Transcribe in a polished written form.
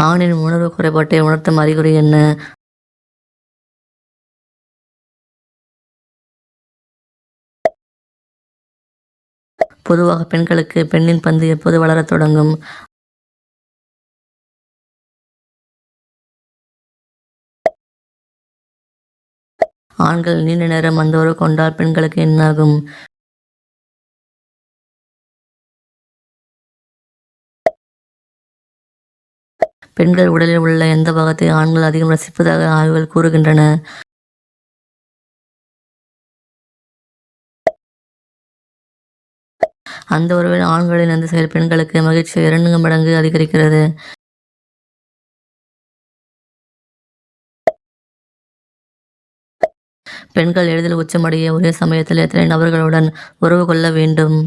ஆணின் உணர்வு குறைபாட்டை உணர்த்தும் அறிகுறி என்ன? பொதுவாக பெண்களுக்கு பெண்ணின் பந்து எப்போது வளரத் தொடங்கும்? ஆண்கள் நீண்ட நேரம் அந்த உறவு கொண்டால் பெண்களுக்கு என்னாகும்? பெண்கள் உடலில் உள்ள எந்த பாகத்தை ஆண்கள் அதிகம் ரசிப்பதாக ஆய்வுகள் கூறுகின்றன? அந்த உறவில் ஆண்களின் அந்த செயல் பெண்களுக்கு மகிழ்ச்சியை 2 மடங்கு அதிகரிக்கிறது. பெண்கள் எளிதில் உச்சமடைய ஒரே சமயத்தில் எத்தனை நபர்களுடன் உறவு கொள்ள வேண்டும்?